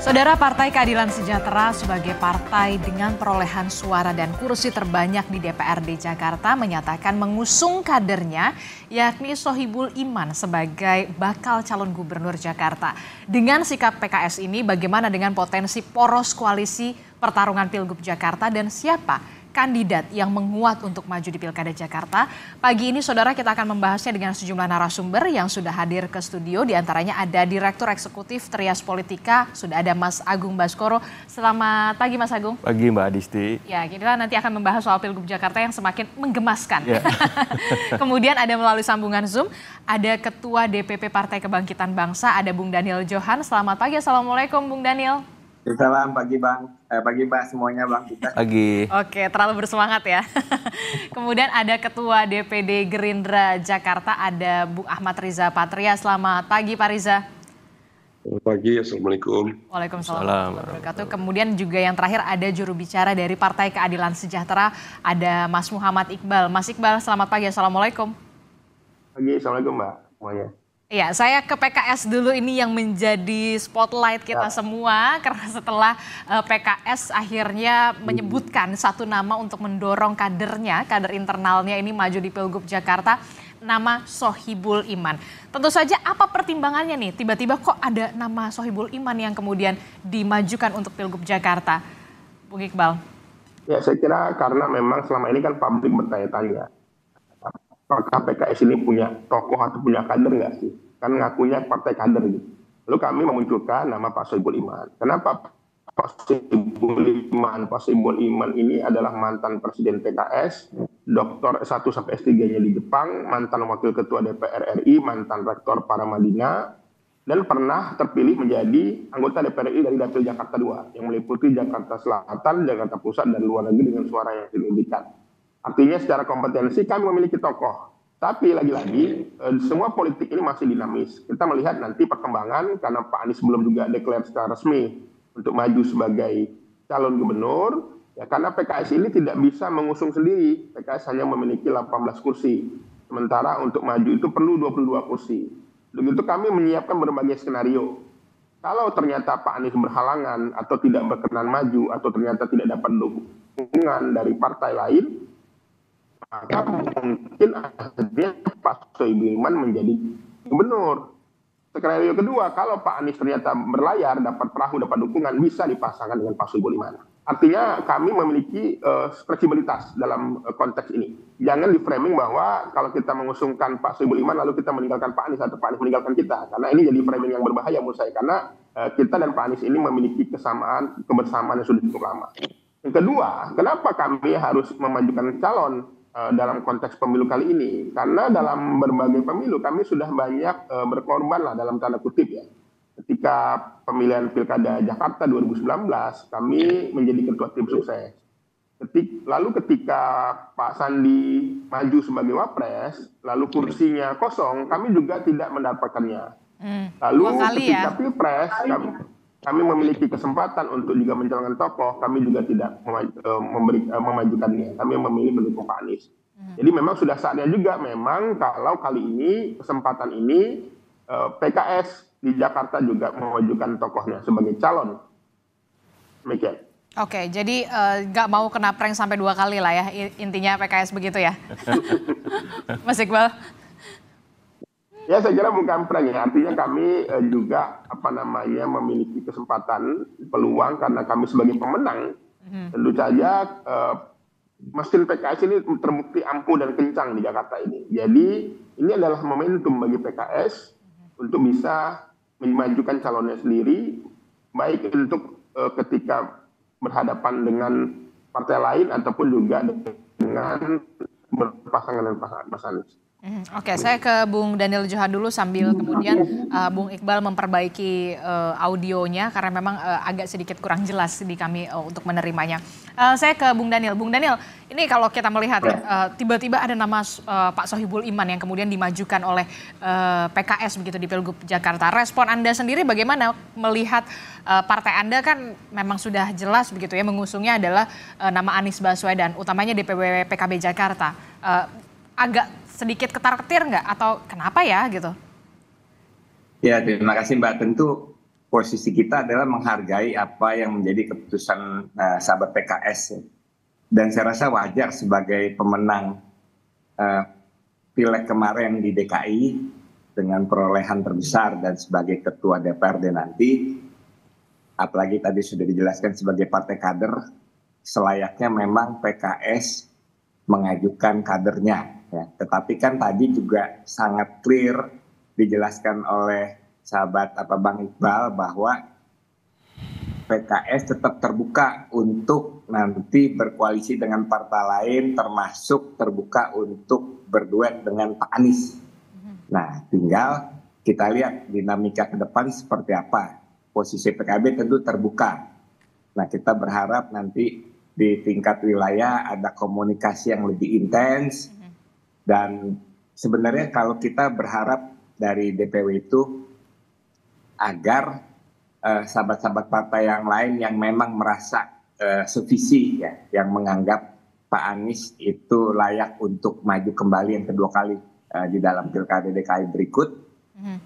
Saudara, Partai Keadilan Sejahtera sebagai partai dengan perolehan suara dan kursi terbanyak di DPRD Jakarta menyatakan mengusung kadernya yakni Sohibul Iman sebagai bakal calon gubernur Jakarta. Dengan sikap PKS ini, bagaimana dengan potensi poros koalisi pertarungan Pilgub Jakarta dan siapa kandidat yang menguat untuk maju di Pilkada Jakarta? Pagi ini saudara, kita akan membahasnya dengan sejumlah narasumber yang sudah hadir ke studio. Di antaranya ada Direktur Eksekutif Trias Politika, sudah ada Mas Agung Baskoro. Selamat pagi Mas Agung. Pagi Mbak Adisti. Ya, kita nanti akan membahas soal Pilgub Jakarta yang semakin menggemaskan. Ya. Kemudian ada melalui sambungan Zoom, ada Ketua DPP Partai Kebangkitan Bangsa, ada Bung Daniel Johan. Selamat pagi, Assalamualaikum Bung Daniel. Salam pagi Bang, pagi Mbak semuanya Bang kita. Pagi. Oke, terlalu bersemangat ya. Kemudian ada Ketua DPD Gerindra Jakarta, ada Bung Ahmad Riza Patria. Selamat pagi Pak Riza. Selamat pagi, Assalamualaikum. Waalaikumsalam warahmatullahi wabarakatuh. Kemudian juga yang terakhir ada juru bicara dari Partai Keadilan Sejahtera, ada Mas Muhammad Iqbal. Mas Iqbal, selamat pagi, Assalamualaikum. Pagi, Assalamualaikum Mbak semuanya. Ya, saya ke PKS dulu, ini yang menjadi spotlight kita semua karena setelah PKS akhirnya menyebutkan satu nama untuk mendorong kadernya, kader internalnya ini maju di Pilgub Jakarta, nama Sohibul Iman. Tentu saja apa pertimbangannya nih? Tiba-tiba kok ada nama Sohibul Iman yang kemudian dimajukan untuk Pilgub Jakarta, Bung Iqbal? Ya, saya kira karena memang selama ini kan publik bertanya-tanya, apakah PKS ini punya tokoh atau punya kader nggak sih? Kan ngakunya partai kader gitu. Lalu kami memunculkan nama Pak Sohibul Iman. Kenapa Pak Sohibul Iman? Pak Sohibul Iman ini adalah mantan Presiden PKS, Doktor S1 sampai S3-nya di Jepang, mantan Wakil Ketua DPR RI, mantan Rektor Paramadina, dan pernah terpilih menjadi anggota DPR RI dari Dapil Jakarta II, yang meliputi Jakarta Selatan, Jakarta Pusat, dan luar negeri dengan suara yang signifikan. Artinya secara kompetensi kami memiliki tokoh. Tapi lagi-lagi semua politik ini masih dinamis. Kita melihat nanti perkembangan karena Pak Anies belum juga deklar secara resmi untuk maju sebagai calon gubernur. Ya, karena PKS ini tidak bisa mengusung sendiri. PKS hanya memiliki 18 kursi. Sementara untuk maju itu perlu 22 kursi. Begitu kami menyiapkan berbagai skenario. Kalau ternyata Pak Anies berhalangan atau tidak berkenan maju atau ternyata tidak dapat dukungan dari partai lain, maka mungkin akhirnya Pak Sohibul Iman menjadi gubernur. Skenario kedua, kalau Pak Anies ternyata berlayar, dapat perahu, dapat dukungan, bisa dipasangkan dengan Pak Sohibul Iman. Artinya kami memiliki fleksibilitas dalam konteks ini. Jangan di framing bahwa kalau kita mengusungkan Pak Sohibul Iman lalu kita meninggalkan Pak Anies atau Pak Anies meninggalkan kita. Karena ini jadi framing yang berbahaya menurut saya. Karena kita dan Pak Anies ini memiliki kebersamaan yang sudah cukup lama. Yang kedua, kenapa kami harus memajukan calon dalam konteks pemilu kali ini? Karena dalam berbagai pemilu kami sudah banyak berkorban lah dalam tanda kutip ya. Ketika pemilihan Pilkada Jakarta 2019 kami menjadi ketua tim sukses. Lalu ketika Pak Sandi maju sebagai wapres, lalu kursinya kosong, kami juga tidak mendapatkannya. Lalu ketika Pilpres kami memiliki kesempatan untuk juga mencalonkan tokoh, kami juga tidak memajukannya. Kami memilih mendukung Pak Anies. Jadi memang sudah saatnya juga memang kalau kali ini, kesempatan ini, PKS di Jakarta juga memajukan tokohnya sebagai calon. Demikian. Oke, jadi nggak mau kena prank sampai 2 kali lah ya, intinya PKS begitu ya? Mas Iqbal? Ya, saya kira bukan prank ya. Artinya kami juga memiliki kesempatan, peluang karena kami sebagai pemenang. Tentu saja mesin PKS ini terbukti ampuh dan kencang di Jakarta ini. Jadi ini adalah momentum bagi PKS untuk bisa memajukan calonnya sendiri, baik untuk ketika berhadapan dengan partai lain ataupun juga dengan berpasangan dengan Mas Anies. Oke, saya ke Bung Daniel Johan dulu sambil kemudian Bung Iqbal memperbaiki audionya karena memang agak sedikit kurang jelas di kami untuk menerimanya. Saya ke Bung Daniel. Bung Daniel, ini kalau kita melihat tiba-tiba ada nama Pak Sohibul Iman yang kemudian dimajukan oleh PKS begitu di Pilgub Jakarta. Respon Anda sendiri bagaimana melihat partai Anda kan memang sudah jelas begitu ya mengusungnya adalah nama Anies Baswedan, utamanya DPW PKB Jakarta. Agak sedikit ketar-ketir nggak atau kenapa ya gitu? Ya, terima kasih Mbak. Tentu posisi kita adalah menghargai apa yang menjadi keputusan sahabat PKS. Dan saya rasa wajar sebagai pemenang pileg kemarin di DKI dengan perolehan terbesar dan sebagai ketua DPRD nanti, apalagi tadi sudah dijelaskan sebagai partai kader, selayaknya memang PKS mengajukan kadernya. Ya. Tetapi kan tadi juga sangat clear dijelaskan oleh sahabat Bang Iqbal bahwa PKS tetap terbuka untuk nanti berkoalisi dengan partai lain, termasuk terbuka untuk berduet dengan Pak Anies. Nah, tinggal kita lihat dinamika ke depan seperti apa. Posisi PKB tentu terbuka. Nah, kita berharap nanti di tingkat wilayah ada komunikasi yang lebih intens. Dan sebenarnya kalau kita berharap dari DPW itu agar sahabat-sahabat partai yang lain yang memang merasa sevisi ya, yang menganggap Pak Anies itu layak untuk maju kembali yang kedua kali di dalam Pilkada DKI berikut,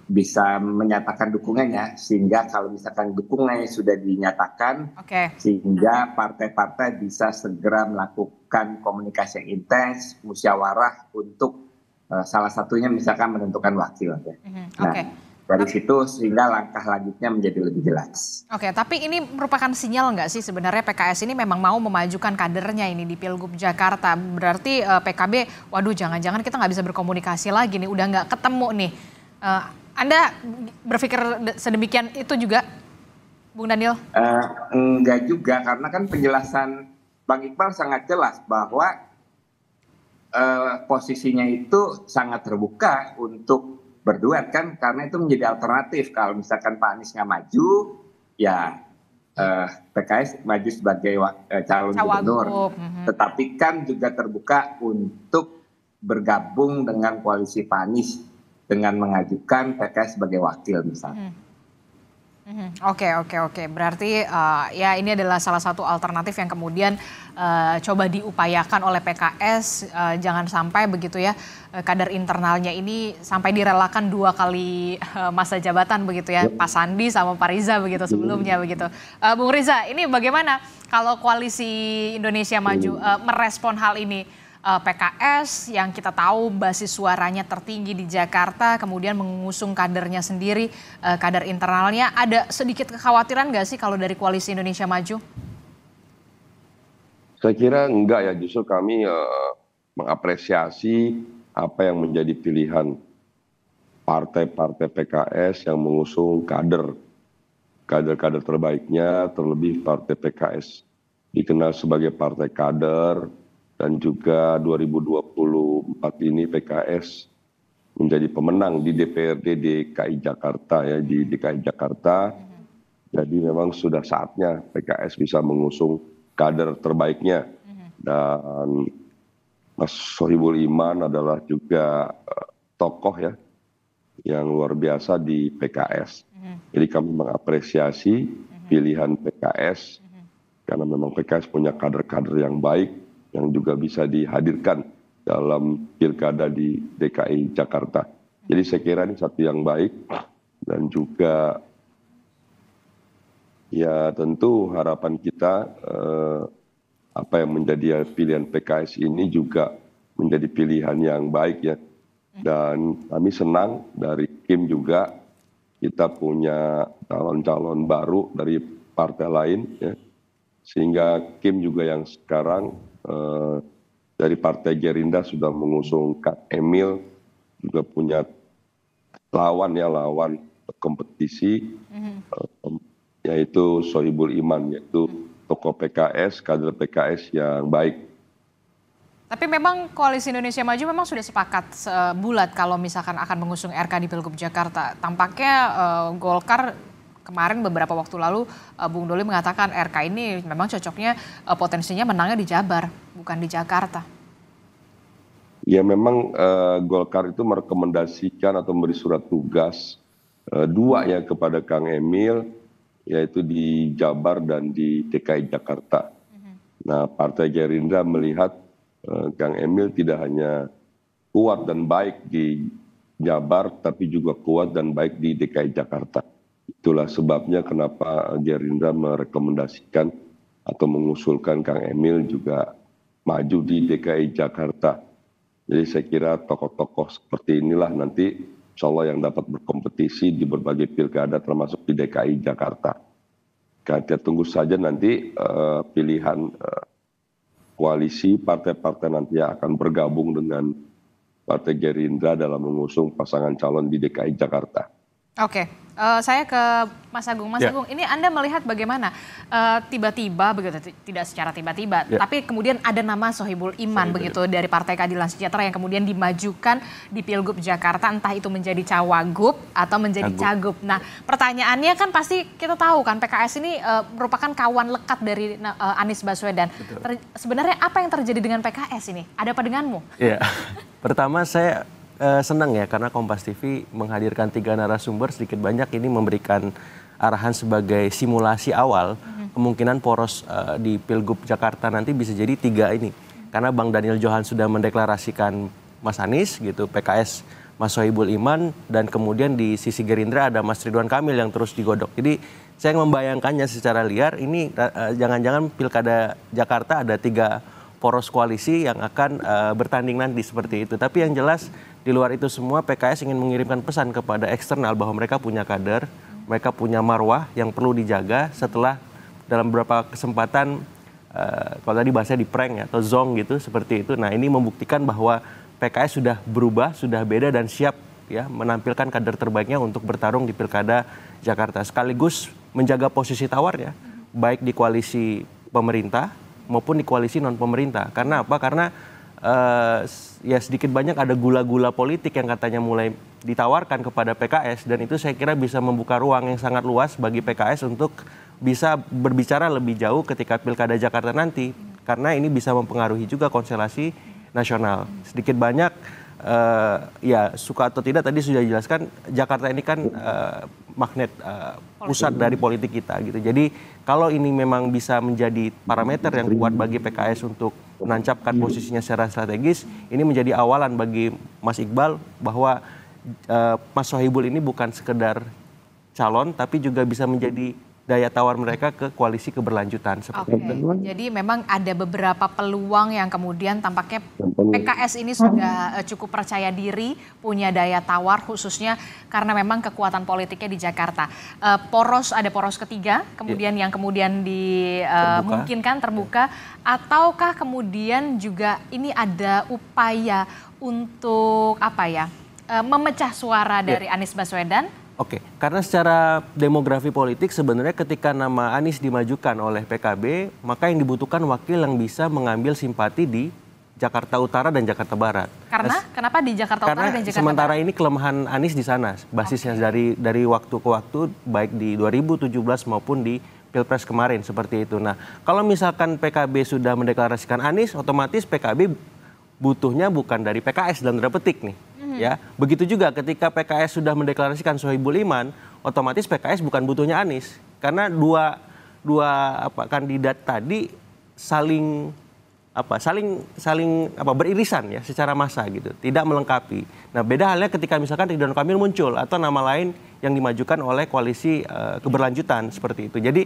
bisa menyatakan dukungannya, sehingga kalau misalkan dukungannya sudah dinyatakan, sehingga partai-partai bisa segera melakukan komunikasi yang intens, musyawarah untuk salah satunya misalkan menentukan wakil. Nah, dari situ sehingga langkah lanjutnya menjadi lebih jelas. Oke, tapi ini merupakan sinyal nggak sih sebenarnya PKS ini memang mau memajukan kadernya ini di Pilgub Jakarta? Berarti PKB, waduh jangan-jangan kita nggak bisa berkomunikasi lagi nih, udah nggak ketemu nih. Anda berpikir sedemikian itu juga, Bung Daniel? Enggak juga, karena kan penjelasan Bang Iqbal sangat jelas bahwa posisinya itu sangat terbuka untuk berduet kan, karena itu menjadi alternatif. Kalau misalkan Pak Anies nggak maju, ya PKS maju sebagai calon gubernur. Tetapi kan juga terbuka untuk bergabung dengan koalisi Pak Anies dengan mengajukan PKS sebagai wakil misalnya. Oke. Berarti ya ini adalah salah satu alternatif yang kemudian coba diupayakan oleh PKS. Jangan sampai begitu ya kader internalnya ini sampai direlakan 2 kali masa jabatan begitu ya. Pak Sandi sama Pak Riza begitu sebelumnya begitu. Bung Riza, ini bagaimana kalau koalisi Indonesia Maju merespon hal ini? PKS yang kita tahu basis suaranya tertinggi di Jakarta, kemudian mengusung kadernya sendiri, kader internalnya. Ada sedikit kekhawatiran nggak sih kalau dari koalisi Indonesia Maju? Saya kira enggak ya, justru kami mengapresiasi apa yang menjadi pilihan partai-partai PKS yang mengusung kader-kader terbaiknya, terlebih partai PKS dikenal sebagai partai kader. Dan juga 2024 ini PKS menjadi pemenang di DPRD DKI Jakarta ya, di DKI Jakarta. Jadi memang sudah saatnya PKS bisa mengusung kader terbaiknya. Dan Mas Sohibul Iman adalah juga tokoh ya yang luar biasa di PKS. Jadi kami mengapresiasi pilihan PKS karena memang PKS punya kader-kader yang baik, yang juga bisa dihadirkan dalam pilkada di DKI Jakarta. Jadi saya kira ini satu yang baik, dan juga ya tentu harapan kita apa yang menjadi pilihan PKS ini juga menjadi pilihan yang baik ya. Dan kami senang dari Kim juga kita punya calon-calon baru dari partai lain ya. Sehingga Kim juga yang sekarang dari Partai Gerindra sudah mengusung Kak Emil, juga punya lawan kompetisi, yaitu Sohibul Iman, yaitu tokoh PKS, kader PKS yang baik. Tapi memang Koalisi Indonesia Maju memang sudah sepakat bulat kalau misalkan akan mengusung RK di Pilgub Jakarta. Tampaknya Golkar kemarin beberapa waktu lalu Bung Doli mengatakan RK ini memang cocoknya potensinya menangnya di Jabar, bukan di Jakarta. Ya memang Golkar itu merekomendasikan atau memberi surat tugas 2 ya kepada Kang Emil, yaitu di Jabar dan di DKI Jakarta. Nah, Partai Gerindra melihat Kang Emil tidak hanya kuat dan baik di Jabar, tapi juga kuat dan baik di DKI Jakarta. Itulah sebabnya kenapa Gerindra merekomendasikan atau mengusulkan Kang Emil juga maju di DKI Jakarta. Jadi saya kira tokoh-tokoh seperti inilah nanti insya Allah yang dapat berkompetisi di berbagai pilkada termasuk di DKI Jakarta. Kita tunggu saja nanti pilihan koalisi partai-partai nanti yang akan bergabung dengan Partai Gerindra dalam mengusung pasangan calon di DKI Jakarta. Oke, saya ke Mas Agung. Mas Agung, ini Anda melihat bagaimana tiba-tiba begitu, tidak secara tiba-tiba, tapi kemudian ada nama Sohibul Iman begitu dari Partai Keadilan Sejahtera yang kemudian dimajukan di Pilgub Jakarta, entah itu menjadi cawagup atau menjadi cagup. Nah, pertanyaannya kan pasti kita tahu kan PKS ini merupakan kawan lekat dari Anies Baswedan. Sebenarnya apa yang terjadi dengan PKS ini? Ada apa denganmu? Iya, pertama saya senang ya karena Kompas TV menghadirkan 3 narasumber, sedikit banyak ini memberikan arahan sebagai simulasi awal kemungkinan poros di Pilgub Jakarta nanti bisa jadi 3 ini. Karena Bang Daniel Johan sudah mendeklarasikan Mas Anies gitu, PKS Mas Sohibul Iman, dan kemudian di sisi Gerindra ada Mas Ridwan Kamil yang terus digodok. Jadi saya membayangkannya secara liar ini jangan-jangan Pilkada Jakarta ada 3 poros koalisi yang akan bertanding nanti seperti itu. Tapi yang jelas di luar itu semua PKS ingin mengirimkan pesan kepada eksternal bahwa mereka punya kader, mereka punya marwah yang perlu dijaga setelah dalam beberapa kesempatan kalau tadi bahasanya di prank ya, atau zong gitu seperti itu. Nah ini membuktikan bahwa PKS sudah berubah, sudah beda dan siap ya menampilkan kader terbaiknya untuk bertarung di Pilkada Jakarta. Sekaligus menjaga posisi tawarnya baik di koalisi pemerintah maupun di koalisi non pemerintah. Karena apa? Karena ya sedikit banyak ada gula-gula politik yang katanya mulai ditawarkan kepada PKS, dan itu saya kira bisa membuka ruang yang sangat luas bagi PKS untuk bisa berbicara lebih jauh ketika Pilkada Jakarta nanti, karena ini bisa mempengaruhi juga konstelasi nasional. Sedikit banyak ya suka atau tidak tadi sudah dijelaskan, Jakarta ini kan magnet pusat dari politik kita gitu. Jadi kalau ini memang bisa menjadi parameter yang kuat bagi PKS untuk menancapkan posisinya secara strategis, ini menjadi awalan bagi Mas Iqbal bahwa Mas Sohibul ini bukan sekedar calon, tapi juga bisa menjadi daya tawar mereka ke koalisi keberlanjutan seperti itu. Jadi memang ada beberapa peluang yang kemudian tampaknya PKS ini sudah cukup percaya diri, punya daya tawar khususnya karena memang kekuatan politiknya di Jakarta. Ada poros ketiga, kemudian yang kemudian dimungkinkan terbuka, ataukah kemudian juga ini ada upaya untuk memecah suara dari Anies Baswedan? Oke, karena secara demografi politik sebenarnya ketika nama Anies dimajukan oleh PKB, maka yang dibutuhkan wakil yang bisa mengambil simpati di Jakarta Utara dan Jakarta Barat. Karena kenapa di Jakarta Utara dan Jakarta sementara Barat? Ini kelemahan Anies di sana, basisnya dari waktu ke waktu, baik di 2017 maupun di Pilpres kemarin seperti itu. Nah, kalau misalkan PKB sudah mendeklarasikan Anies, otomatis PKB butuhnya bukan dari PKS dalam tanda petik nih. Ya, begitu juga ketika PKS sudah mendeklarasikan Sohibul Iman, otomatis PKS bukan butuhnya Anies, karena dua kandidat tadi saling beririsan ya secara massa gitu, tidak melengkapi. Nah, beda halnya ketika misalkan Ridwan Kamil muncul atau nama lain yang dimajukan oleh koalisi keberlanjutan seperti itu. Jadi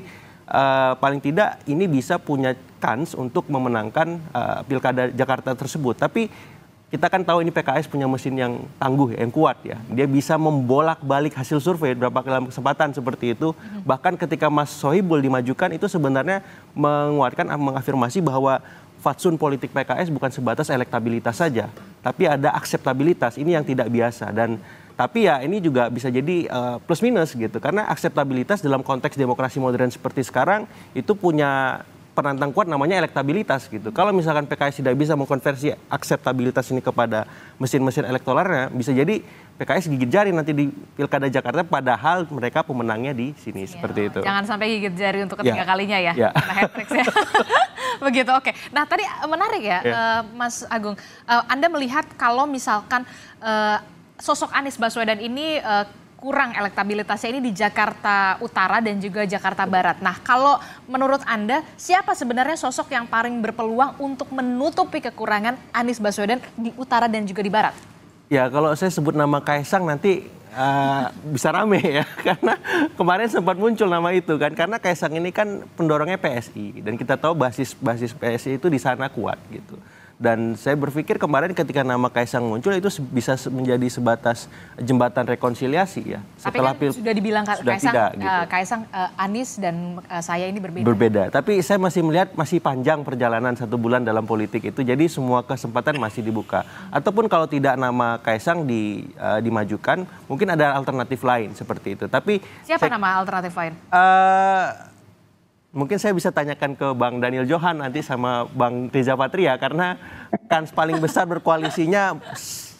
paling tidak ini bisa punya kans untuk memenangkan Pilkada Jakarta tersebut. Tapi kita kan tahu ini PKS punya mesin yang tangguh, yang kuat ya. Dia bisa membolak-balik hasil survei berapa kali kesempatan seperti itu. Bahkan ketika Mas Sohibul dimajukan itu sebenarnya menguatkan, mengafirmasi bahwa fatsun politik PKS bukan sebatas elektabilitas saja, tapi ada akseptabilitas. Ini yang tidak biasa. Tapi ya ini juga bisa jadi plus minus gitu. Karena akseptabilitas dalam konteks demokrasi modern seperti sekarang itu punya penantang kuat namanya elektabilitas gitu. Kalau misalkan PKS tidak bisa mengkonversi akseptabilitas ini kepada mesin-mesin elektoralnya, bisa jadi PKS gigit jari nanti di Pilkada Jakarta, padahal mereka pemenangnya di sini seperti itu. Jangan sampai gigit jari untuk ketiga kalinya ya, karena hat-trick ya. Begitu, oke. Nah tadi menarik ya, Mas Agung. Anda melihat kalau misalkan sosok Anies Baswedan ini kurang elektabilitasnya ini di Jakarta Utara dan juga Jakarta Barat. Nah, kalau menurut Anda, siapa sebenarnya sosok yang paling berpeluang untuk menutupi kekurangan Anies Baswedan di Utara dan juga di Barat? Ya, kalau saya sebut nama Kaisang nanti bisa rame ya, karena kemarin sempat muncul nama itu kan, karena Kaisang ini kan pendorongnya PSI dan kita tahu basis PSI itu di sana kuat gitu. Dan saya berpikir kemarin ketika nama Kaisang muncul itu bisa menjadi sebatas jembatan rekonsiliasi ya. Tapi kan sudah dibilang Kaisang, tidak, gitu. Kaisang, Anies dan saya ini berbeda. Berbeda, tapi saya masih melihat masih panjang perjalanan 1 bulan dalam politik itu. Jadi semua kesempatan masih dibuka. Ataupun kalau tidak nama Kaisang dimajukan, mungkin ada alternatif lain seperti itu. Tapi siapa nama alternatif lain? Mungkin saya bisa tanyakan ke Bang Daniel Johan nanti sama Bang Riza Patria, karena kans paling besar berkoalisinya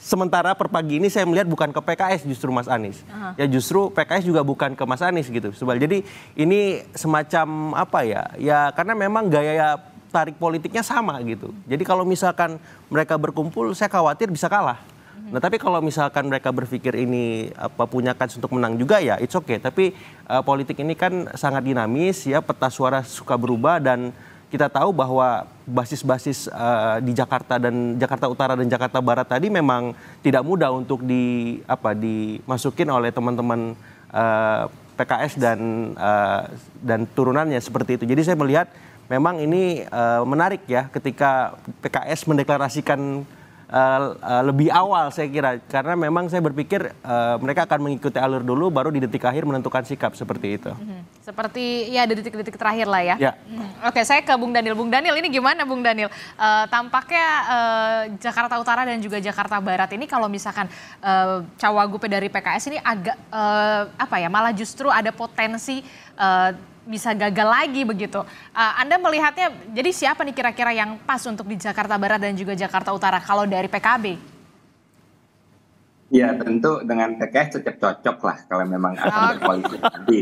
sementara per pagi ini saya melihat bukan ke PKS justru Mas Anies. Ya justru PKS juga bukan ke Mas Anies gitu. Jadi ini semacam apa ya? Ya karena memang gaya tarik politiknya sama gitu. Jadi kalau misalkan mereka berkumpul, saya khawatir bisa kalah. Nah tapi kalau misalkan mereka berpikir ini punya kans untuk menang juga, ya it's okay. Tapi politik ini kan sangat dinamis ya, peta suara suka berubah, dan kita tahu bahwa basis-basis di Jakarta dan Jakarta Utara dan Jakarta Barat tadi memang tidak mudah untuk dimasukin oleh teman-teman PKS dan turunannya seperti itu. Jadi saya melihat memang ini menarik ya ketika PKS mendeklarasikan lebih awal, saya kira, karena memang saya berpikir mereka akan mengikuti alur dulu, baru di detik akhir menentukan sikap seperti itu. Seperti ya di detik-detik terakhir lah ya. Oke, saya ke Bung Daniel. Bung Daniel, ini gimana Bung Daniel? Tampaknya Jakarta Utara dan juga Jakarta Barat ini kalau misalkan cawagup dari PKS ini agak malah justru ada potensi bisa gagal lagi begitu. Anda melihatnya, jadi siapa nih kira-kira yang pas untuk di Jakarta Barat dan juga Jakarta Utara kalau dari PKB? Ya tentu dengan PKS cocok lah kalau memang akan berkoalisi nanti.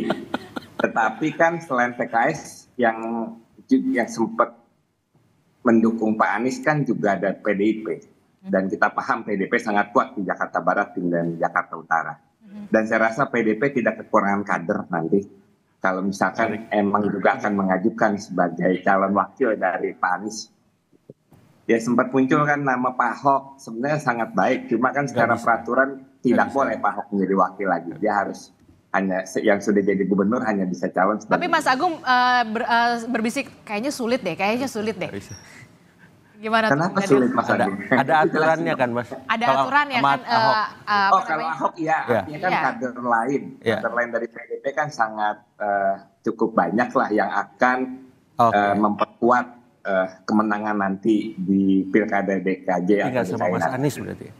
Tetapi kan selain PKS yang sempat mendukung Pak Anies kan juga ada PDIP. Dan kita paham PDIP sangat kuat di Jakarta Barat dan Jakarta Utara. Dan saya rasa PDIP tidak kekurangan kader nanti. Kalau misalkan emang juga akan mengajukan sebagai calon wakil dari Pak Anies. Ya sempat muncul kan nama Pak Ahok, sebenarnya sangat baik. Cuma kan secara peraturan tidak boleh Pak Ahok menjadi wakil lagi. Dia harus hanya yang sudah jadi gubernur hanya bisa calon. Tapi Mas Agung berbisik kayaknya sulit deh. Gimana? Kenapa sulit Mas Agung? Ada aturannya kan Mas? Ada aturannya kan. Kalau Ahok ya, artinya kan kader lain dari PDIP kan sangat cukup banyak lah yang akan memperkuat kemenangan nanti di Pilkada DKJ. Tinggal sama Mas Anies berarti.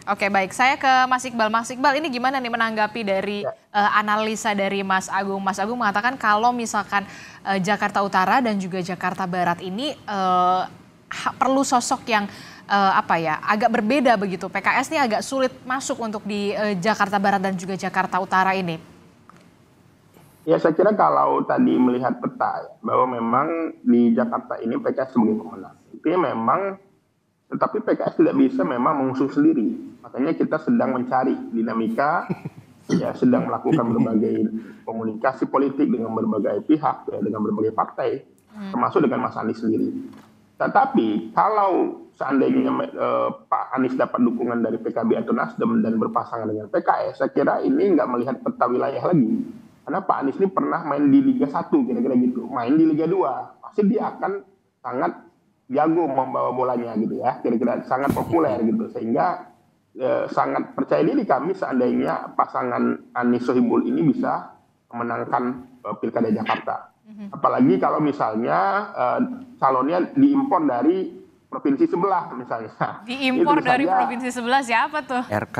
Oke, baik. Saya ke Mas Iqbal. Mas Iqbal, ini gimana nih menanggapi dari analisa dari Mas Agung? Mas Agung mengatakan kalau misalkan Jakarta Utara dan juga Jakarta Barat ini perlu sosok yang agak berbeda begitu. PKS ini agak sulit masuk untuk di Jakarta Barat dan juga Jakarta Utara ini. Ya saya kira kalau tadi melihat peta bahwa memang di Jakarta ini PKS sebagai pemenang. Tetapi PKS tidak bisa memang mengusung sendiri. Makanya kita sedang mencari dinamika, ya sedang melakukan berbagai komunikasi politik dengan berbagai pihak, ya, dengan berbagai partai, termasuk dengan Mas Anies sendiri. Tetapi kalau seandainya Pak Anies dapat dukungan dari PKB atau Nasdem dan berpasangan dengan PKS, saya kira ini nggak melihat peta wilayah lagi. Karena Pak Anies ini pernah main di Liga 1, kira-kira gitu. Main di Liga 2, pasti dia akan sangat jago membawa bolanya gitu ya, kira-kira sangat populer gitu, sehingga sangat percaya diri kami seandainya pasangan Anies Sohibul ini bisa memenangkan Pilkada Jakarta. Apalagi kalau misalnya calonnya diimpor dari provinsi sebelah misalnya. Diimpor dari provinsi sebelah siapa tuh? RK.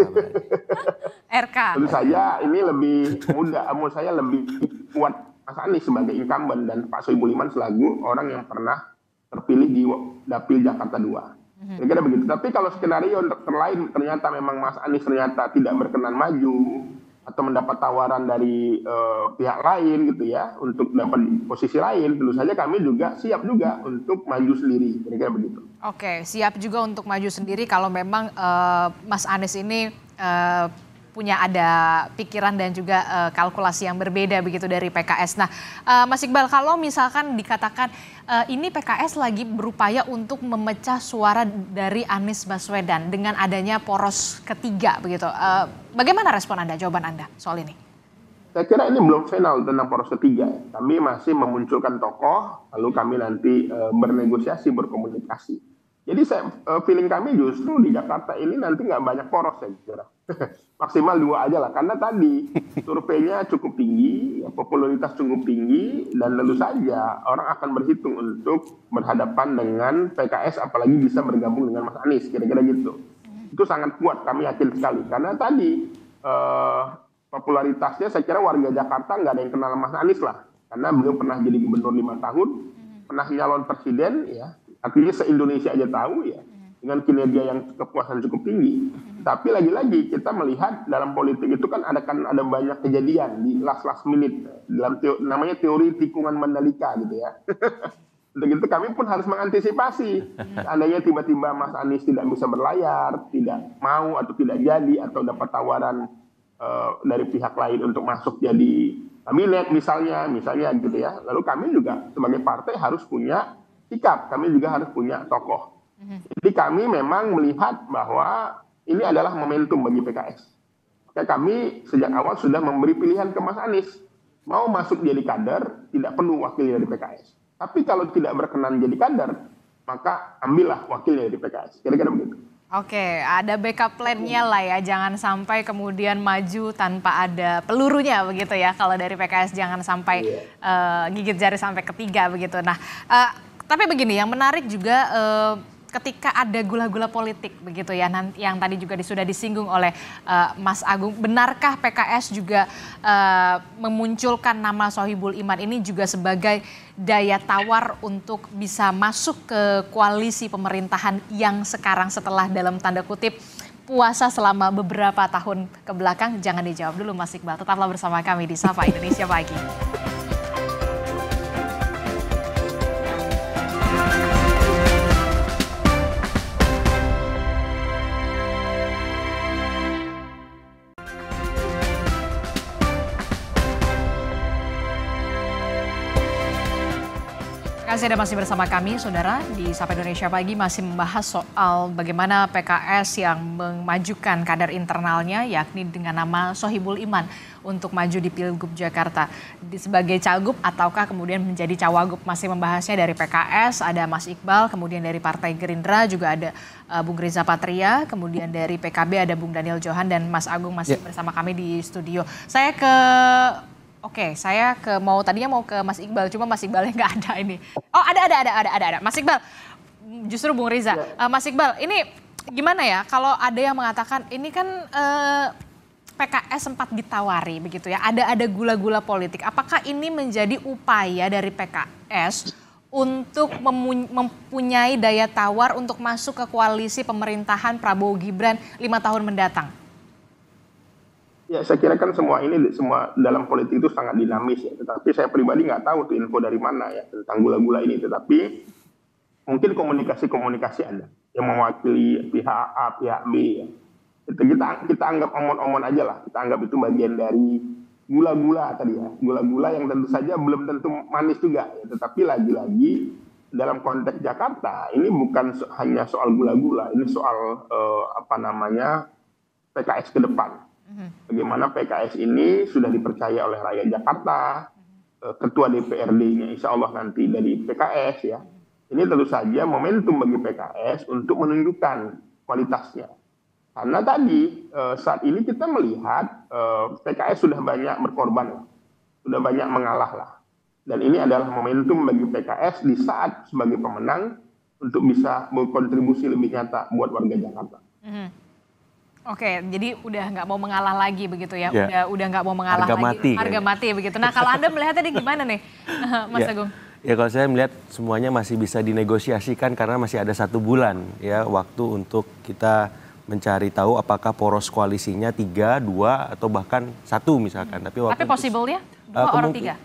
RK. Tentu saja ini lebih mudah, menurut saya lebih kuat Mas Anies sebagai incumbent dan Pak Sohibul Iman selaku orang yang pernah terpilih di Dapil Jakarta 2. Kira-kira begitu. Tapi kalau skenario lain ternyata memang Mas Anies ternyata tidak berkenan maju atau mendapat tawaran dari pihak lain gitu ya untuk dapat posisi lain, tentu saja kami juga siap juga untuk maju sendiri. Kira-kira begitu. Oke, siap juga untuk maju sendiri kalau memang Mas Anies ini punya ada pikiran dan juga kalkulasi yang berbeda begitu dari PKS. Nah, Mas Iqbal, kalau misalkan dikatakan ini PKS lagi berupaya untuk memecah suara dari Anies Baswedan dengan adanya poros ketiga begitu. Bagaimana respon Anda, jawaban Anda soal ini? Saya kira ini belum final tentang poros ketiga. Kami masih memunculkan tokoh, lalu kami nanti bernegosiasi, berkomunikasi. Jadi feeling kami justru di Jakarta ini nanti nggak banyak poros, saya kira. Maksimal 2 aja lah, karena tadi surveinya cukup tinggi, popularitas cukup tinggi, dan tentu saja orang akan berhitung untuk berhadapan dengan PKS, apalagi bisa bergabung dengan Mas Anies, kira-kira gitu. Itu sangat kuat, kami yakin sekali. Karena tadi popularitasnya saya kira warga Jakarta nggak ada yang kenal Mas Anies lah. Karena beliau pernah jadi gubernur 5 tahun, pernah nyalon presiden, ya. Artinya se-Indonesia aja tahu ya, dengan kinerja yang kepuasan cukup tinggi. Tapi lagi-lagi kita melihat dalam politik itu kan ada banyak kejadian di last minute. Dalam namanya teori tikungan Mandalika gitu ya. Untuk itu kami pun harus mengantisipasi. Seandainya tiba-tiba Mas Anies tidak bisa berlayar, tidak mau atau tidak jadi, atau dapat tawaran dari pihak lain untuk masuk jadi kabinet misalnya gitu ya. Lalu kami juga sebagai partai harus punya sikap, kami juga harus punya tokoh. Jadi kami memang melihat bahwa ini adalah momentum bagi PKS. Maka kami sejak awal sudah memberi pilihan ke Mas Anies. Mau masuk jadi kader, tidak perlu wakil dari PKS. Tapi kalau tidak berkenan jadi kader, maka ambillah wakil dari PKS. Kira-kira begitu. Oke, ada backup plan-nya lah ya, jangan sampai kemudian maju tanpa ada pelurunya begitu ya. Kalau dari PKS jangan sampai gigit jari sampai ketiga begitu. Nah, tapi begini, yang menarik juga ketika ada gula-gula politik begitu ya, yang tadi juga sudah disinggung oleh Mas Agung, benarkah PKS juga memunculkan nama Sohibul Iman ini juga sebagai daya tawar untuk bisa masuk ke koalisi pemerintahan yang sekarang setelah dalam tanda kutip puasa selama beberapa tahun ke belakang? Jangan dijawab dulu Mas Iqbal, tetaplah bersama kami di Sapa Indonesia Pagi. Terima kasih Anda masih bersama kami, Saudara, di Sapa Indonesia Pagi masih membahas soal bagaimana PKS yang memajukan kader internalnya, yakni dengan nama Sohibul Iman untuk maju di Pilgub Jakarta sebagai cagup ataukah kemudian menjadi cawagup. Masih membahasnya dari PKS, ada Mas Iqbal, kemudian dari Partai Gerindra juga ada Bung Riza Patria, kemudian dari PKB ada Bung Daniel Johan dan Mas Agung masih bersama kami di studio. Saya tadinya mau ke Mas Iqbal, cuma Mas Iqbalnya nggak ada ini. Oh ada. Mas Iqbal, justru Bung Riza. Mas Iqbal, ini gimana ya kalau ada yang mengatakan ini kan PKS sempat ditawari begitu ya, ada gula-gula politik. Apakah ini menjadi upaya dari PKS untuk mempunyai daya tawar untuk masuk ke koalisi pemerintahan Prabowo Gibran 5 tahun mendatang? Ya, saya kira kan semua dalam politik itu sangat dinamis ya. Tetapi saya pribadi nggak tahu tuh info dari mana ya tentang gula-gula ini. Tetapi mungkin komunikasi ada yang mewakili pihak A, pihak B ya. Kita anggap omon-omon aja lah. Kita anggap itu bagian dari gula-gula tadi ya. Gula-gula yang tentu saja belum tentu manis juga ya. Tetapi lagi-lagi dalam konteks Jakarta ini bukan hanya soal gula-gula. Ini soal PKS ke depan. Bagaimana PKS ini sudah dipercaya oleh rakyat Jakarta, ketua DPRD-nya insya Allah nanti dari PKS ya. Ini tentu saja momentum bagi PKS untuk menunjukkan kualitasnya. Karena tadi saat ini kita melihat PKS sudah banyak berkorban, sudah banyak mengalah lah. Dan ini adalah momentum bagi PKS di saat sebagai pemenang untuk bisa berkontribusi lebih nyata buat warga Jakarta. Oke, jadi udah nggak mau mengalah lagi begitu ya, udah nggak mau mengalah lagi, harga mati begitu. Nah kalau Anda melihatnya gimana nih, Mas Agung? Ya kalau saya melihat semuanya masih bisa dinegosiasikan karena masih ada 1 bulan ya waktu untuk kita mencari tahu apakah poros koalisinya 3, 2 atau bahkan 1 misalkan. Tapi possible-nya 2 orang 3?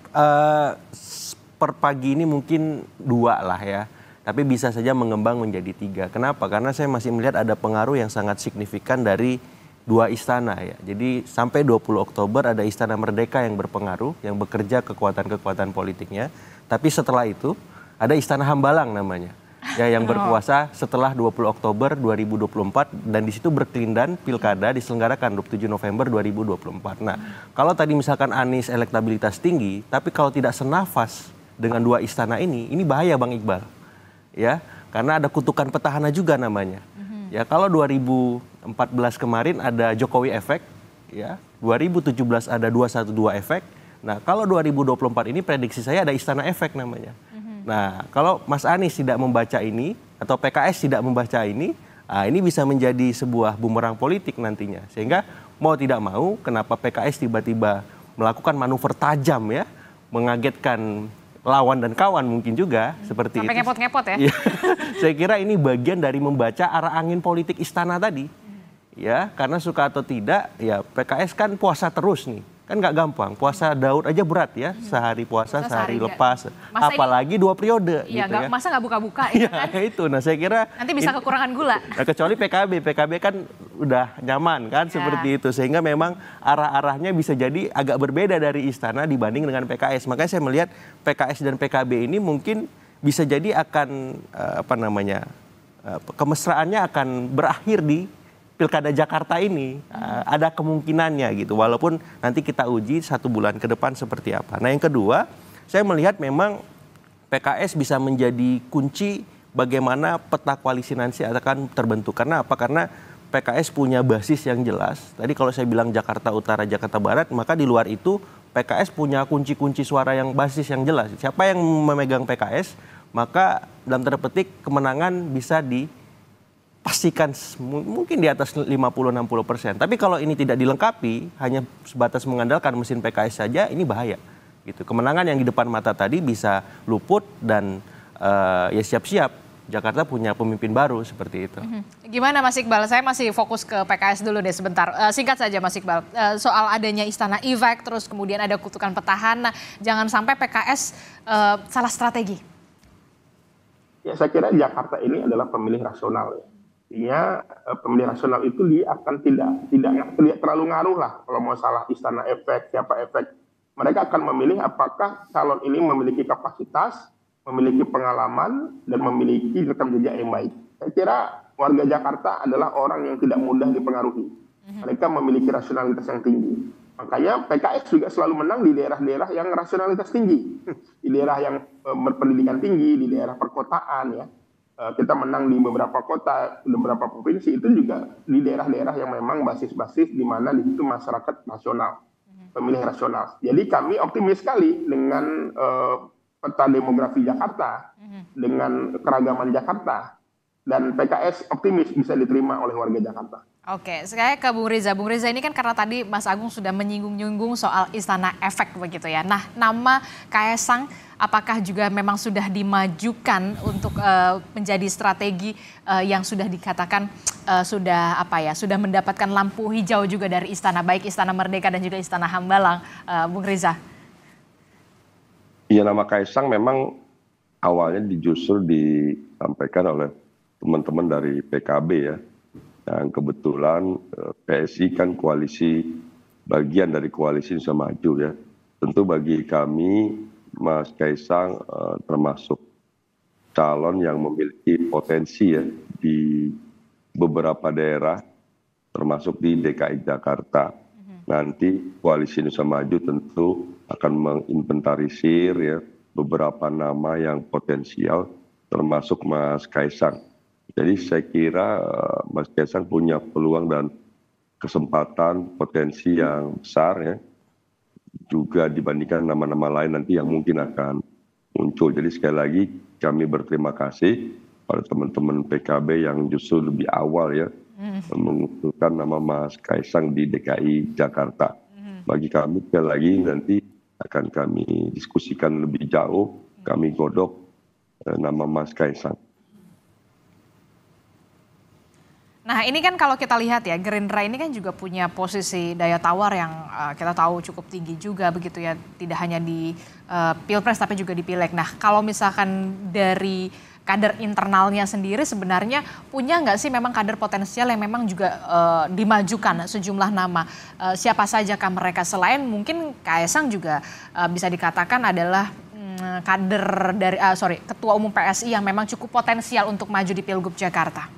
Per pagi ini mungkin 2 lah ya. Tapi bisa saja mengembang menjadi 3. Kenapa? Karena saya masih melihat ada pengaruh yang sangat signifikan dari dua istana ya. Jadi sampai 20 Oktober ada Istana Merdeka yang berpengaruh, yang bekerja kekuatan-kekuatan politiknya. Tapi setelah itu ada Istana Hambalang namanya. Ya, yang berkuasa setelah 20 Oktober 2024 dan di situ berkelindan pilkada diselenggarakan 27 November 2024. Nah, kalau tadi misalkan Anies elektabilitas tinggi, tapi kalau tidak senafas dengan dua istana ini bahaya Bang Iqbal. Ya, karena ada kutukan petahana juga namanya. Ya, kalau 2014 kemarin ada Jokowi efek, ya. 2017 ada 212 efek. Nah, kalau 2024 ini prediksi saya ada istana efek namanya. Nah, kalau Mas Anies tidak membaca ini atau PKS tidak membaca ini bisa menjadi sebuah bumerang politik nantinya. Sehingga mau tidak mau, kenapa PKS tiba-tiba melakukan manuver tajam ya, mengagetkan lawan dan kawan mungkin juga seperti sampai itu. Sampai ngepot-ngepot ya. Saya kira ini bagian dari membaca arah angin politik istana tadi. Ya, karena suka atau tidak, ya PKS kan puasa terus nih. Kan nggak gampang, puasa Daud aja berat ya, sehari puasa, sehari lepas. Apalagi 2 periode. Iya, gitu ya. Masa nggak buka-buka ya, kan? itu, nah saya kira. Nanti bisa kekurangan gula. Nah, kecuali PKB kan udah nyaman kan seperti itu. Sehingga memang arah-arahnya bisa jadi agak berbeda dari istana dibanding dengan PKS. Makanya saya melihat PKS dan PKB ini mungkin bisa jadi akan, kemesraannya akan berakhir di Pilkada Jakarta ini. Ada kemungkinannya gitu, walaupun nanti kita uji 1 bulan ke depan seperti apa. Nah yang kedua, saya melihat memang PKS bisa menjadi kunci bagaimana peta koalisi nanti akan terbentuk. Karena apa? Karena PKS punya basis yang jelas. Tadi kalau saya bilang Jakarta Utara, Jakarta Barat, maka di luar itu PKS punya kunci-kunci suara yang basis yang jelas. Siapa yang memegang PKS, maka dalam tanda petik kemenangan bisa dipastikan mungkin di atas 50-60%. Tapi kalau ini tidak dilengkapi, hanya sebatas mengandalkan mesin PKS saja, ini bahaya. Gitu. Kemenangan yang di depan mata tadi bisa luput dan ya siap-siap Jakarta punya pemimpin baru seperti itu. Gimana Mas Iqbal? Saya masih fokus ke PKS dulu deh sebentar. Singkat saja Mas Iqbal, soal adanya istana efek, terus kemudian ada kutukan petahana, jangan sampai PKS salah strategi. Ya saya kira Jakarta ini adalah pemilih rasional ya. Artinya pemilih rasional itu dia akan tidak terlalu ngaruh lah kalau mau salah istana efek, siapa efek. Mereka akan memilih apakah calon ini memiliki kapasitas, memiliki pengalaman, dan memiliki rekam jejak yang baik. Saya kira warga Jakarta adalah orang yang tidak mudah dipengaruhi. Mereka memiliki rasionalitas yang tinggi. Makanya PKS juga selalu menang di daerah-daerah yang rasionalitas tinggi. Di daerah yang berpendidikan tinggi, di daerah perkotaan ya. Kita menang di beberapa kota, di beberapa provinsi, itu juga di daerah-daerah yang memang basis-basis di mana di situ masyarakat rasional, pemilih rasional. Jadi kami optimis sekali dengan peta demografi Jakarta, dengan keragaman Jakarta, dan PKS optimis bisa diterima oleh warga Jakarta. Oke, saya ke Bung Riza. Bung Riza, ini kan karena tadi Mas Agung sudah menyinggung-nyinggung soal istana efek begitu ya. Nah, nama Kaesang apakah juga memang sudah dimajukan untuk menjadi strategi yang sudah dikatakan sudah mendapatkan lampu hijau juga dari istana, baik Istana Merdeka dan juga Istana Hambalang, Bung Riza? Iya, nama Kaesang memang awalnya justru disampaikan oleh teman-teman dari PKB ya. Yang kebetulan PSI kan bagian dari koalisi Indonesia Maju ya. Tentu bagi kami Mas Kaesang termasuk calon yang memiliki potensi ya di beberapa daerah termasuk di DKI Jakarta. Nanti koalisi Indonesia Maju tentu akan menginventarisir ya beberapa nama yang potensial termasuk Mas Kaesang. Jadi saya kira Mas Kaesang punya peluang dan kesempatan potensi yang besar ya. Juga dibandingkan nama-nama lain nanti yang mungkin akan muncul. Jadi sekali lagi kami berterima kasih pada teman-teman PKB yang justru lebih awal ya mengusulkan nama Mas Kaesang di DKI Jakarta. Bagi kami sekali lagi nanti akan kami diskusikan lebih jauh, kami godok nama Mas Kaesang. Nah ini kan kalau kita lihat ya, Gerindra ini kan juga punya posisi daya tawar yang kita tahu cukup tinggi juga begitu ya. Tidak hanya di Pilpres tapi juga di Pileg. Nah kalau misalkan dari kader internalnya sendiri sebenarnya punya nggak sih memang kader potensial yang memang juga dimajukan sejumlah nama. Siapa sajakah mereka selain mungkin Kaesang juga bisa dikatakan adalah kader dari Ketua Umum PSI yang memang cukup potensial untuk maju di Pilgub Jakarta.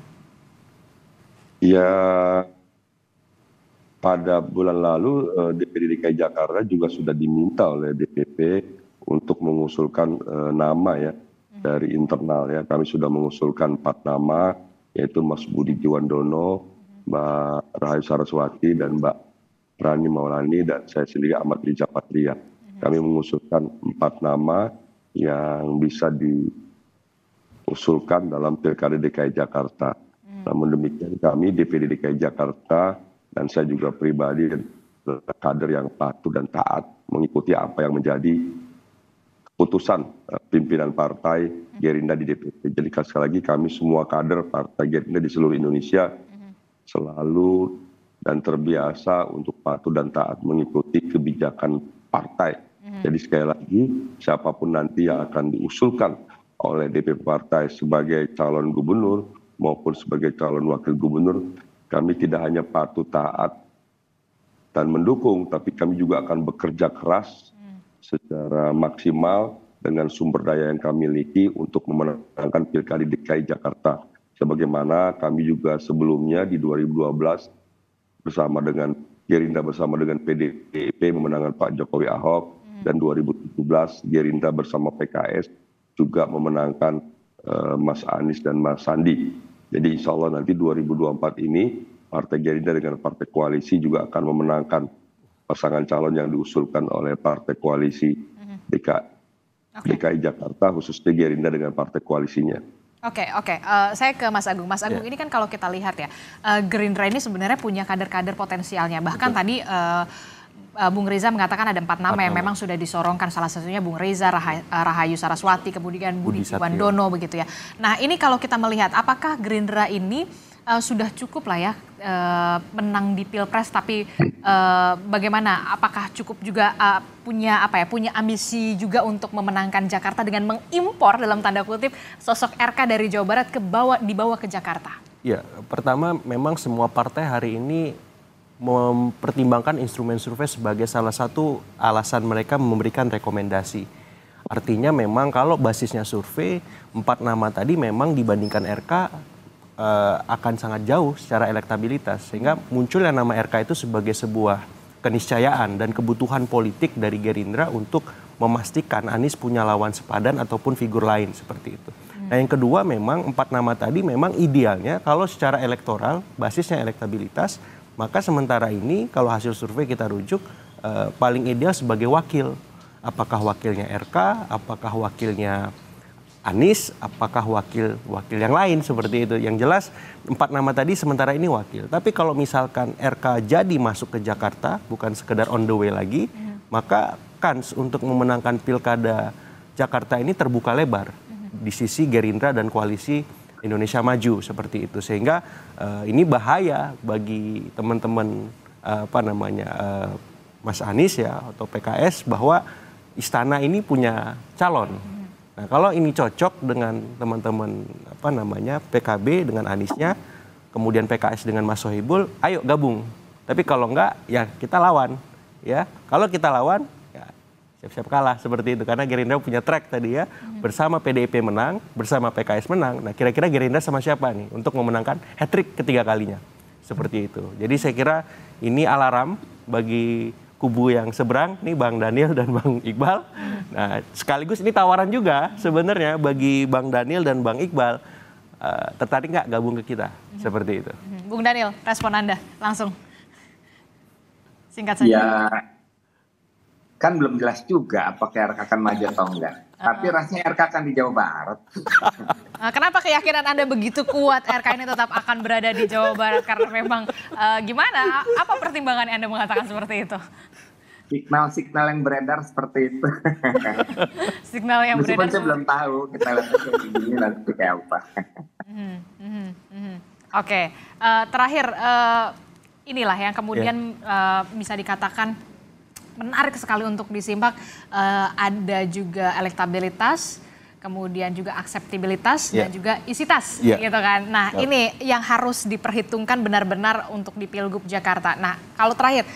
Ya, pada bulan lalu DPD DKI Jakarta juga sudah diminta oleh DPP untuk mengusulkan nama ya dari internal ya. Kami sudah mengusulkan 4 nama, yaitu Mas Budi Jiwandono, Mbak Rahayu Saraswati, dan Mbak Rani Maulani, dan saya sendiri Ahmad Riza Patria. Kami mengusulkan 4 nama yang bisa diusulkan dalam Pilkada DKI Jakarta. Namun demikian kami DPD DKI Jakarta dan saya juga pribadi kader yang patuh dan taat mengikuti apa yang menjadi keputusan pimpinan partai Gerindra di DPP. Jadi sekali lagi kami semua kader partai Gerindra di seluruh Indonesia selalu dan terbiasa untuk patuh dan taat mengikuti kebijakan partai. Jadi sekali lagi siapapun nanti yang akan diusulkan oleh DPP partai sebagai calon gubernur maupun sebagai calon wakil gubernur, kami tidak hanya patuh taat dan mendukung, tapi kami juga akan bekerja keras secara maksimal dengan sumber daya yang kami miliki untuk memenangkan Pilkada DKI Jakarta. Sebagaimana kami juga sebelumnya di 2012 bersama dengan Gerindra bersama dengan PDIP memenangkan Pak Jokowi Ahok, dan 2017 Gerindra bersama PKS juga memenangkan Mas Anies dan Mas Sandi. Jadi insya Allah nanti 2024 ini Partai Gerindra dengan Partai Koalisi juga akan memenangkan pasangan calon yang diusulkan oleh Partai Koalisi DKI Jakarta, khususnya Gerindra dengan Partai Koalisinya. Oke. Saya ke Mas Agung. Mas Agung, ini kan kalau kita lihat ya, Gerindra ini sebenarnya punya kader-kader potensialnya. Bahkan tadi Bung Reza mengatakan ada 4 nama yang memang sudah disorongkan, salah satunya Bung Reza, Rahayu Saraswati, kemudian Budi Jiwandono begitu ya. Nah ini kalau kita melihat apakah Gerindra ini sudah cukup lah ya menang di Pilpres, tapi bagaimana? Apakah cukup juga punya ambisi juga untuk memenangkan Jakarta dengan mengimpor dalam tanda kutip sosok RK dari Jawa Barat dibawa ke Jakarta? Ya, pertama memang semua partai hari ini mempertimbangkan instrumen survei sebagai salah satu alasan mereka memberikan rekomendasi. Artinya memang kalau basisnya survei 4 nama tadi memang dibandingkan RK akan sangat jauh secara elektabilitas, sehingga munculnya nama RK itu sebagai sebuah keniscayaan dan kebutuhan politik dari Gerindra untuk memastikan Anies punya lawan sepadan ataupun figur lain seperti itu. Nah yang kedua memang 4 nama tadi memang idealnya kalau secara elektoral basisnya elektabilitas, maka sementara ini kalau hasil survei kita rujuk paling ideal sebagai wakil. Apakah wakilnya RK, apakah wakilnya Anies, apakah wakil yang lain seperti itu. Yang jelas 4 nama tadi sementara ini wakil. Tapi kalau misalkan RK jadi masuk ke Jakarta, bukan sekedar on the way lagi, maka kans untuk memenangkan Pilkada Jakarta ini terbuka lebar di sisi Gerindra dan koalisi Indonesia Maju seperti itu. Sehingga ini bahaya bagi teman-teman Mas Anies ya atau PKS bahwa istana ini punya calon. Nah, kalau ini cocok dengan teman-teman PKB dengan Aniesnya, kemudian PKS dengan Mas Sohibul, ayo gabung. Tapi kalau enggak, ya kita lawan. Ya, kalau kita lawan, ya siap-siap kalah seperti itu. Karena Gerindra punya track tadi ya, bersama PDIP menang, bersama PKS menang. Nah, kira-kira Gerindra sama siapa nih untuk memenangkan hat-trick ketiga kalinya? Seperti itu. Jadi saya kira ini alarm bagi kubu yang seberang, nih Bang Daniel dan Bang Iqbal. Nah, sekaligus ini tawaran juga sebenarnya bagi Bang Daniel dan Bang Iqbal, tertarik nggak gabung ke kita? Seperti itu. Bung Daniel, respon Anda langsung. Singkat saja. Ya, kan belum jelas juga apakah RK akan maju atau enggak. Tapi rasanya RK akan di Jawa Barat. Kenapa keyakinan Anda begitu kuat RK ini tetap akan berada di Jawa Barat? Karena memang gimana? Apa pertimbangan Anda mengatakan seperti itu? Signal yang beredar seperti itu. Signal yang beredar. Meskipun saya belum tahu, kita lihat aja ini nanti kayak apa. Oke, terakhir inilah yang kemudian bisa dikatakan menarik sekali untuk disimak, ada juga elektabilitas kemudian juga akseptabilitas dan juga isitas gitu kan. Nah, ini yang harus diperhitungkan benar-benar untuk di Pilgub Jakarta. Nah, kalau terakhir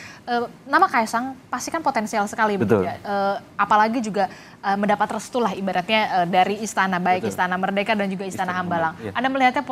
nama Kaisang pasti kan potensial sekali begitu ya. Apalagi juga mendapat restu lah ibaratnya dari istana, baik Istana Merdeka dan juga Istana Hambalang. Anda melihatnya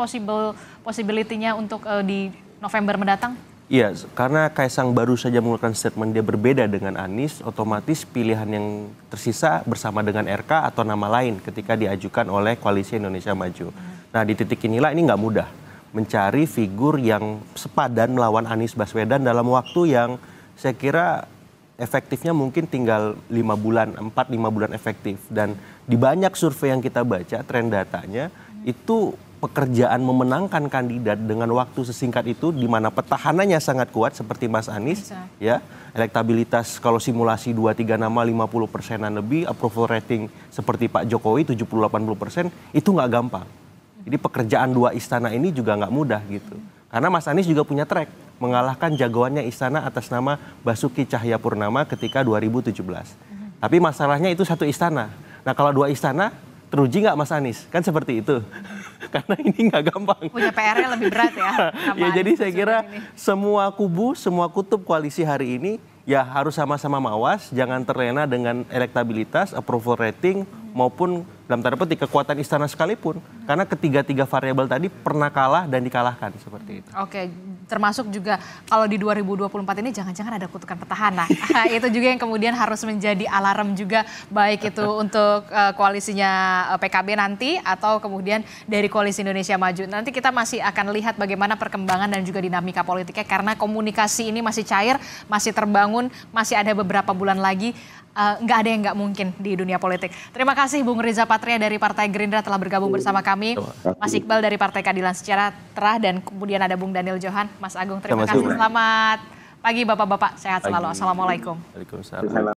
possibility-nya untuk di November mendatang? Iya, karena Kaisang baru saja mengeluarkan statement dia berbeda dengan Anies, otomatis pilihan yang tersisa bersama dengan RK atau nama lain ketika diajukan oleh Koalisi Indonesia Maju. Nah, di titik inilah ini nggak mudah mencari figur yang sepadan melawan Anies Baswedan dalam waktu yang saya kira efektifnya mungkin tinggal 5 bulan, 4-5 bulan efektif. Dan di banyak survei yang kita baca, tren datanya itu pekerjaan memenangkan kandidat dengan waktu sesingkat itu di mana petahananya sangat kuat seperti Mas Anies, ya, elektabilitas kalau simulasi 2-3 nama 50%-an lebih, approval rating seperti Pak Jokowi 70-80%, itu nggak gampang. Jadi pekerjaan dua istana ini juga nggak mudah gitu. Karena Mas Anies juga punya track mengalahkan jagoannya istana atas nama Basuki Cahayapurnama ketika 2017. Tapi masalahnya itu satu istana. Nah, kalau dua istana teruji nggak Mas Anies? Kan seperti itu. Karena ini nggak gampang. Punya PR-nya lebih berat ya. Ya, jadi saya kira semua kubu, semua kutub koalisi hari ini ya harus sama-sama mawas, jangan terlena dengan elektabilitas, approval rating, maupun dalam tanda petik kekuatan istana sekalipun. Karena ketiga-tiga variabel tadi pernah kalah dan dikalahkan seperti itu. Oke, termasuk juga kalau di 2024 ini jangan-jangan ada kutukan petahana. Itu juga yang kemudian harus menjadi alarm juga, baik itu untuk koalisinya PKB nanti atau kemudian dari Koalisi Indonesia Maju. Nanti kita masih akan lihat bagaimana perkembangan dan juga dinamika politiknya karena komunikasi ini masih cair, masih terbangun, masih ada beberapa bulan lagi. Nggak ada yang nggak mungkin di dunia politik. Terima kasih Bung Riza Patria dari Partai Gerindra telah bergabung bersama kami. Mas Iqbal dari Partai Keadilan Sejahtera dan kemudian ada Bung Daniel Johan. Mas Agung, terima kasih. Selamat pagi Bapak-Bapak, sehat selalu. Assalamualaikum. Waalaikumsalam.